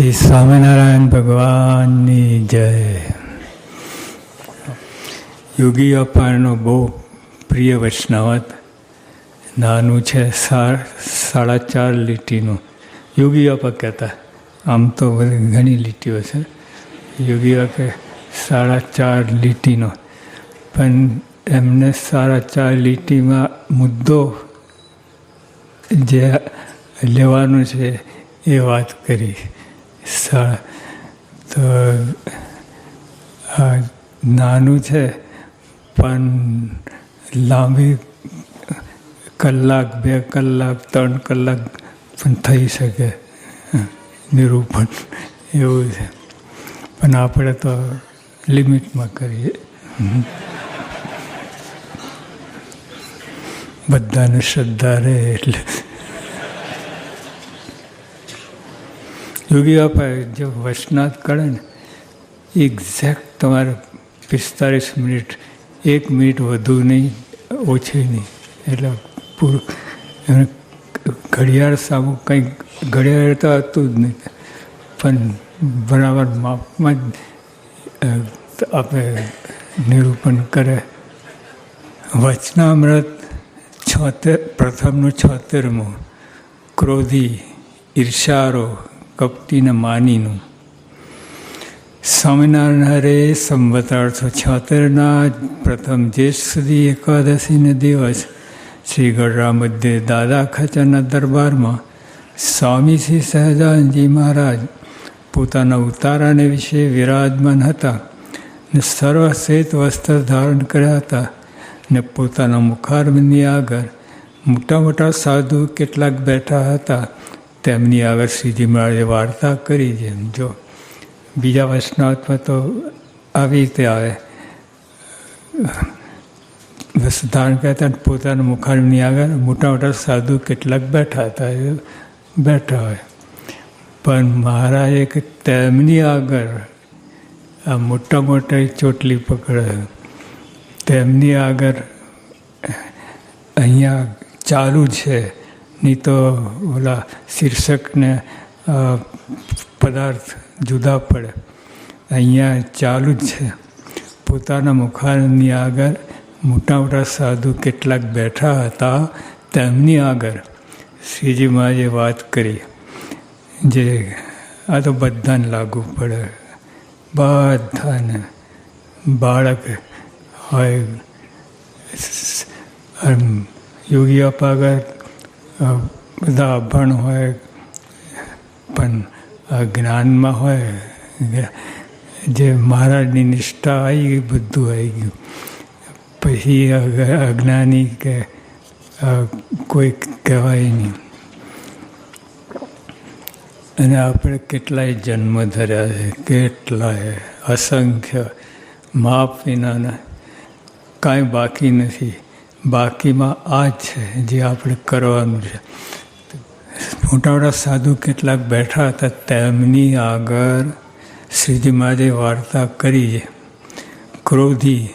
શ્રી સ્વામિનારાયણ ભગવાનની જય. યોગી અપારનો બહુ પ્રિય વૈષ્ણવત નાનું છે, 4.5 લીટીનું. યોગી અપા કહેતા, આમ તો બધી ઘણી લીટીઓ છે. યોગી અપે 4.5 લીટીનો, પણ એમને 4.5 લીટીમાં મુદ્દો જે લેવાનું છે એ વાત કરી. તો નાનું છે પણ લાંબી કલાક, 2 કલાક, 3 કલાક પણ થઈ શકે નિરૂપણ, એવું છે. પણ આપણે તો લિમિટમાં કરીએ. બધાને શ્રદ્ધા રહે એટલે. યોગી બાપા જે વચનાથ કરે ને, એક્ઝેક્ટ તમારે 45 મિનિટ, 1 મિનિટ વધુ નહીં, ઓછી નહીં, એટલે પૂરું. ઘડિયાળ સામું કંઈક ઘડિયાળ તો હતું જ નહીં, પણ બરાબર માપમાં જ આપણે નિરૂપણ કરે. વચનામૃત 76, પ્રથમનું 76મું, ક્રોધી, ઈર્ષારો, કપટીને માનીનું. સ્વામિનારાયણ હરે સંવત 876 પ્રથમ જેઠ સુધી એકાદશીને દિવસ શ્રી ગઢડા મધ્યે દાદા ખાચરના દરબારમાં સ્વામી શ્રી સહજાનંદજી મહારાજ પોતાના ઉતારાને વિશે વિરાજમાન હતા ને સર્વ શ્વેત વસ્ત્ર ધારણ કર્યા હતા ને પોતાના મુખારબિંદની આગળ મોટા મોટા સાધુ કેટલાક બેઠા હતા. તેમની આગળ શ્રીજી મહારાજે વાર્તા કરી. જેમ જો બીજા વૈષ્ણવમાં તો આવી રીતે આવે, ધારણ કરતા પોતાના મુખારની આગળ મોટા મોટા સાધુ કેટલાક બેઠા હતા, એ બેઠા હોય. પણ મહારાજે કે તેમની આગળ આ મોટા મોટા ચોટલી પકડે, તેમની આગળ અહીંયા ચાલુ છે, નહીં તો ઓલા શીર્ષકને પદાર્થ જુદા પડે. અહીંયા ચાલુ જ છે. પોતાના મુખારની આગળ મોટા મોટા સાધુ કેટલાક બેઠા હતા, તેમની આગળ શ્રીજી મહારાજે વાત કરી. જે આ તો બધાને લાગુ પડે, બધાને, બાળક હોય, યોગી આપા આગળ બધા અભણ હોય પણ જ્ઞાનમાં હોય, જે મહારાજની નિષ્ઠા આવી ગઈ, બધું આવી ગયું. પછી અજ્ઞાની કે કોઈ કહેવાય નહીં. અને આપણે કેટલાય જન્મ ધર્યા છે, કેટલાય, અસંખ્ય, માપ વિનાના, કાંઈ બાકી નથી. બાકીમાં આ જ છે જે આપણે કરવાનું છે. મોટા મોટા સાધુ કેટલાક બેઠા હતા, તેમની આગળ શ્રીજી મહારાજે વાર્તા કરી છે. ક્રોધી,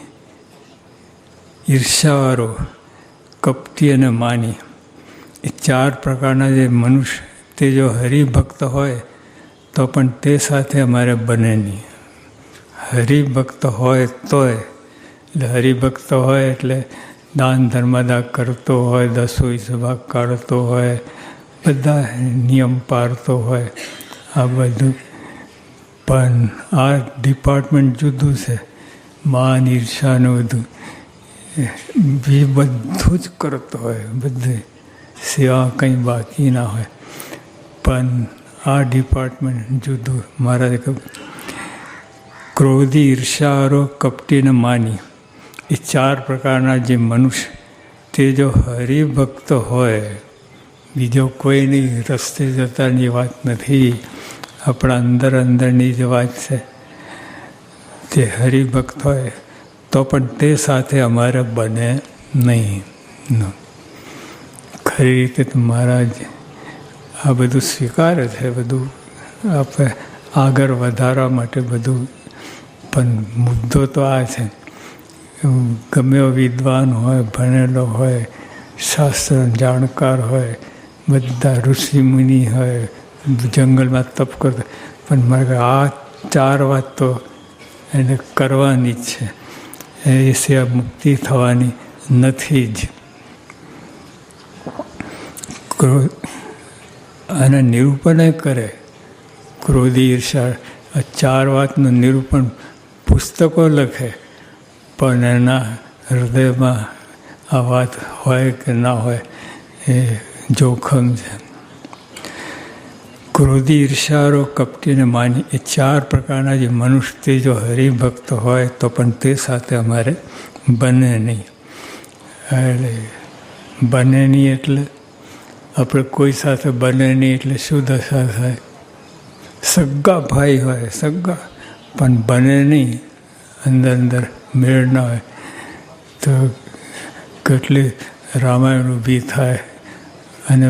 ઈર્ષાવાળો, કપટી અને માની, એ 4 પ્રકારના જે મનુષ્ય, તે જો હરિભક્ત હોય તો પણ તે સાથે અમારે બને નહીં. હરિભક્ત હોય તોય, એટલે હરિભક્ત હોય એટલે દાન ધર્મદા કરતો હોય, 10 ભાગ કાઢતો હોય, બધા નિયમ પાળતો હોય, આ બધું. પણ આ ડિપાર્ટમેન્ટ જુદું છે. માન, ઈર્ષાનું બધું બધું જ કરતો હોય, બધું સેવા કંઈ બાકી ના હોય. પણ આ ડિપાર્ટમેન્ટ જુદું. મહારાજે કહ્યું, ક્રોધી, ઈર્ષારો, કપટીને માની, એ 4 પ્રકારના જે મનુષ્ય, તે જો હરિભક્ત હોય, બીજો કોઈ નહીં, રસ્તે જતાની વાત નથી, આપણા અંદરની જ વાત છે. તે હરિભક્ત હોય તો પણ તે સાથે અમારે બને નહીં. ખરી રીતે તો મહારાજ આ બધું સ્વીકારે છે, બધું આપણે આગળ વધારવા માટે બધું. પણ મુદ્દો તો આ છે, ગમે એવો વિદ્વાન હોય, ભણેલો હોય, શાસ્ત્ર જાણકાર હોય, બધા ઋષિ મુનિ હોય, જંગલમાં તપ કરતો, પણ મારે આ 4 વાત તો એને કરવાની જ છે, એ સિવાય મુક્તિ થવાની નથી જ. ક્રોધ અને નિરૂપણ કરે, ક્રોધી, ઈર્ષા, આ 4 વાતનું નિરૂપણ પુસ્તકો લખે, પણ એના હૃદયમાં આ વાત હોય કે ના હોય એ જોખમ છે. ક્રોધી, ઈર્ષારો, કપટીને માની, એ 4 પ્રકારના જે મનુષ્ય જો હરિભક્ત હોય તો પણ તે સાથે અમારે બને નહીં. એટલે બને નહીં એટલે આપણે કોઈ સાથે બને નહીં એટલે શું દશા થાય? સગા ભાઈ હોય, સગા, પણ બને નહીં, અંદર અંદર મેળ ના હોય તો કેટલી રામાયણ ઊભી થાય. અને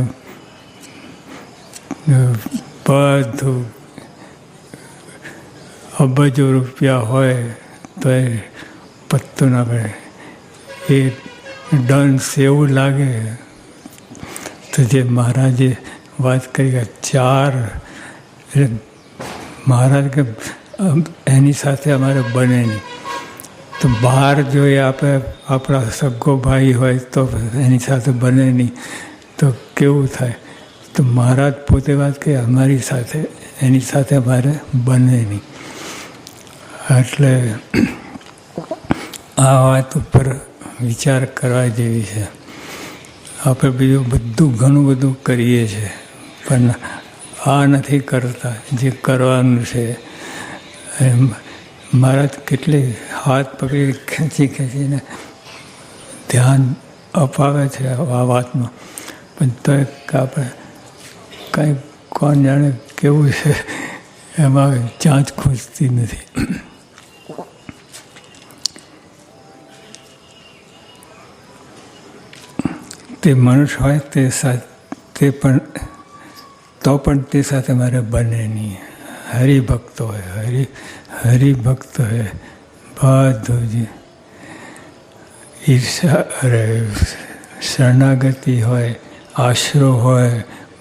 બધું અબજો રૂપિયા હોય તો એ પત્તો ના પડે, એ ડન્સ એવું લાગે. તો જે મહારાજે વાત કરી કે 4, એટલે મહારાજ કે એની સાથે અમારે બને નહીં. તો બહાર જોઈએ આપણે, આપણા સગો ભાઈ હોય તો એની સાથે બને નહીં તો કેવું થાય? તો મહારાજ પોતે વાત કે અમારી સાથે, એની સાથે અમારે બને નહીં. એટલે આ વાત ઉપર વિચાર કરવા જેવી છે. આપણે બીજું બધું ઘણું બધું કરીએ છીએ, પણ આ નથી કરતા જે કરવાનું છે. મહારાજ કેટલી હાથ પકડી ખેંચી ખેંચીને ધ્યાન અપાવે છે આ વાતમાં, પણ તો આપણે કાંઈ કોણ જાણે કેવું છે એમાં ચાંચ ખૂંચતી નથી. તે મનુષ્ય હોય તે સાથે પણ તો પણ તે સાથે મારે બને નહીં. હરિભક્ત હોય, હરિભક્ત હોય, બધું જ ઈર્ષા, અરે શરણાગતિ હોય, આશરો હોય,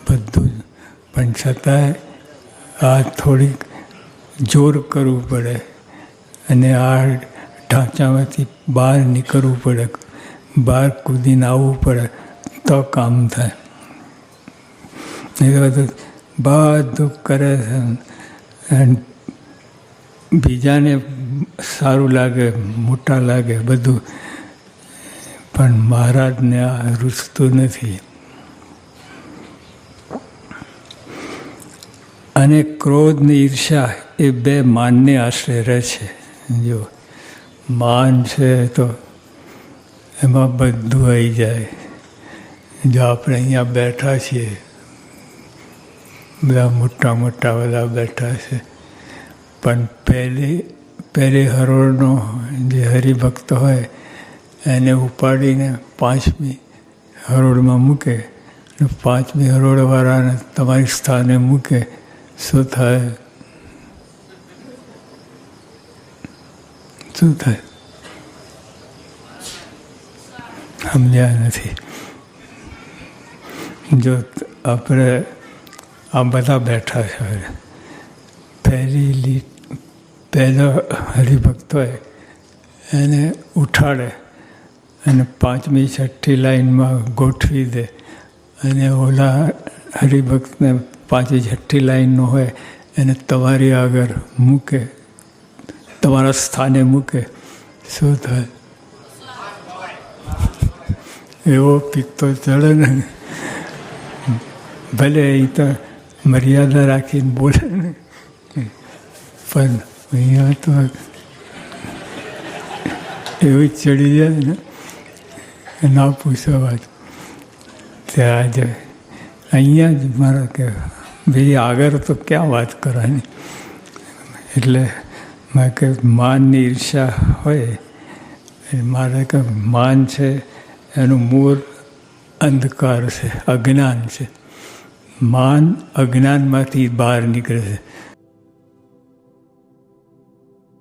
બધું જ. પણ છતાંય આ થોડીક જોર કરવું પડે અને આ ઢાંચામાંથી બહાર નીકળવું પડે, બહાર કૂદીને આવવું પડે તો કામ થાય. એ બધું કરે છે અને બીજાને સારું લાગે, મોટા લાગે બધું, પણ મહારાજને આ રૂચતું નથી. અને ક્રોધ ને ઈર્ષા એ 2 માનને આશ્રય રહે છે. જો માન છે તો એમાં બધું આવી જાય. જો આપણે અહીંયા બેઠા છીએ, બધા મોટા મોટા બધા બેઠા છે, પણ પહેલી હરોળનો જે હરિભક્ત હોય એને ઉપાડીને 5મી હરોળમાં મૂકે, અને 5મી હરોળવાળાને તમારી સ્થાને મૂકે, શું થાય? શું થાય? સમજ્યા નથી. જો આપણે આ બધા બેઠા છે, પહેલો હરિભક્ત હોય એને ઉઠાડે અને 5મી 6ઠી લાઈનમાં ગોઠવી દે, અને ઓલા હરિભક્તને 5મી 6ઠી લાઈનનો હોય એને તમારી આગળ મૂકે, તમારા સ્થાને મૂકે, શું થાય? એવો પિત્તો ચડે ને. ભલે એ તો મર્યાદા રાખીને બોલે ને, પણ અહીંયા તો એવું ચડી જાય ને, ના પૂછો વાત. ત્યાં જ અહીંયા જ મારા કે ભાઈ આગળ તો ક્યાં વાત કરવાની. એટલે મારે કે માનની ઈર્ષા હોય, મારે કે માન છે એનું મૂળ અંધકાર છે, અજ્ઞાન છે. માન અજ્ઞાનમાંથી બહાર નીકળે છે.